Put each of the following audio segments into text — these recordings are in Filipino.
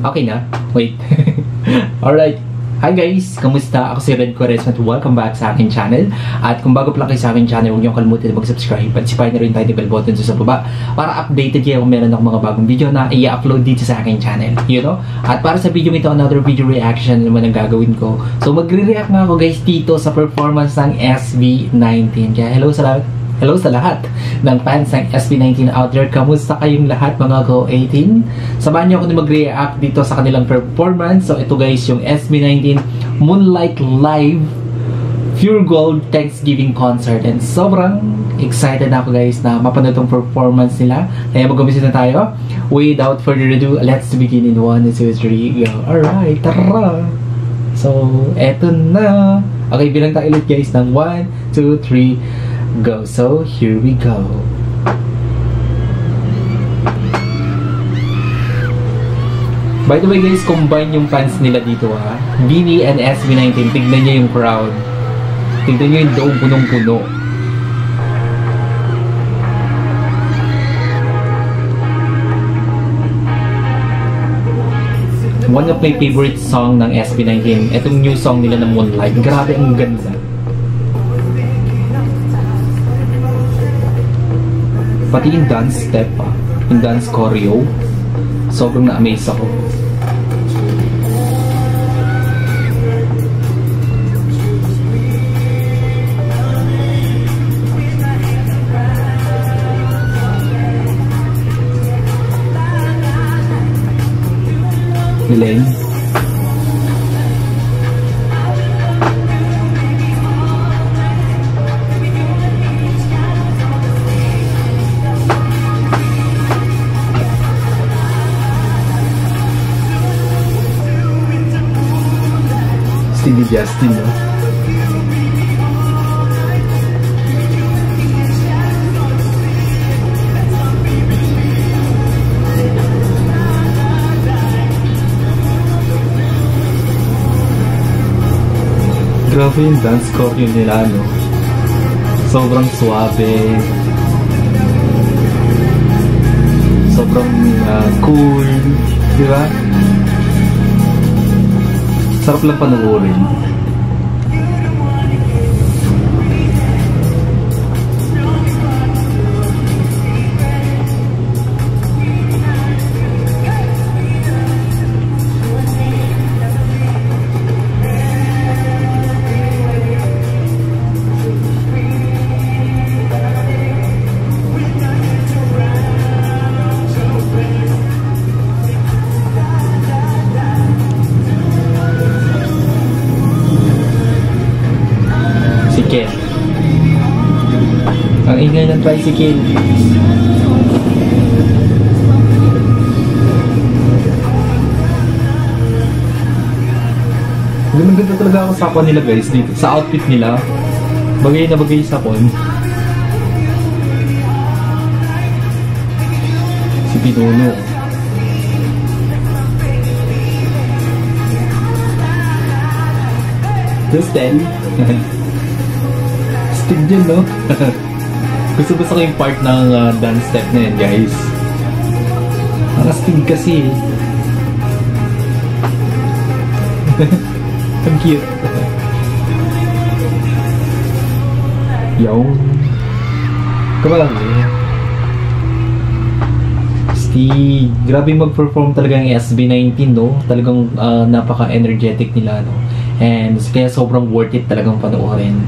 Okay na? Wait. Alright. Hi guys! Kamusta? Ako si Red Quaresma at welcome back sa aking channel. At kung bago pa lang kayo sa aking channel, huwag niyo kalimutan na mag-subscribe at sipahin na rin tayo ng bell button sa baba para updated kayo kung meron akong mga bagong video na i-upload dito sa aking channel. You know? At para sa video ito, another video reaction naman ang gagawin ko. So magre-react nga ako guys dito sa performance ng SB19. Kaya hello sa lahat ng fans ng SB19 out there. Kamusta kayong lahat mga Go18? Samahan niyo ako na mag-react dito sa kanilang performance. So ito guys yung SB19 Moonlight Live Pure Gold Thanksgiving Concert. And sobrang excited na ako guys na mapanood tong performance nila. Kaya mag-umpisa na tayo. Without further ado, let's begin in 1, 2, 3, go. Alright, tara! So, eto na. Okay, bilang tayo ulit guys ng 1, 2, 3, go. So, here we go. By the way guys, combine yung fans nila dito ha. BINI and SB19. Tignan nyo yung crowd. Tignan nyo yung doon punong-puno. One of my favorite song ng SB19. Itong new song nila ng Moonlight. Grabe ang ganda. Pati yung dance step pa, yung dance choreo, sobrang na-amaze ako. Galing. Ni Justin, no? Grabe yung dance choreo nila, no? Sobrang suabe. Sobrang cool, di ba? Sarap lang panoorin. Ken. Ang ingay ng tricycle. Ganda talaga ako sa sapon nila guys dito. Sa outfit nila. Bagay na bagay sa sapon. Si Pinuno. Justin. Din, no? Gusto ko yung part ng dance step na yan, guys. Ang astig kasi. Ang cute. Yung kabalang astig. Grabe mag-perform talaga ng SB19, no? Talagang napaka-energetic nila, no? And kaya sobrang worth it talagang panoorin.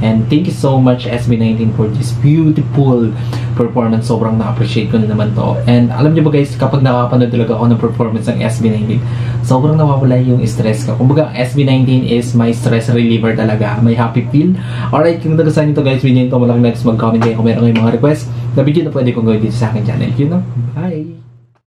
And thank you so much SB19 for this beautiful performance. Sobrang na-appreciate ko na naman to. And alam niyo ba guys, kapag nakapanood talaga ako ng performance ng SB19, sobrang nawawala yung stress ko. Kumbaga, SB19 is my stress reliever talaga. May happy feel. Alright, kung nagustuhan nyo to guys, video nyo ito, malaking likes, mag-comment kayo kung meron kayong mga request na video na pwede kong gawin dito sa akin channel. You know? Bye!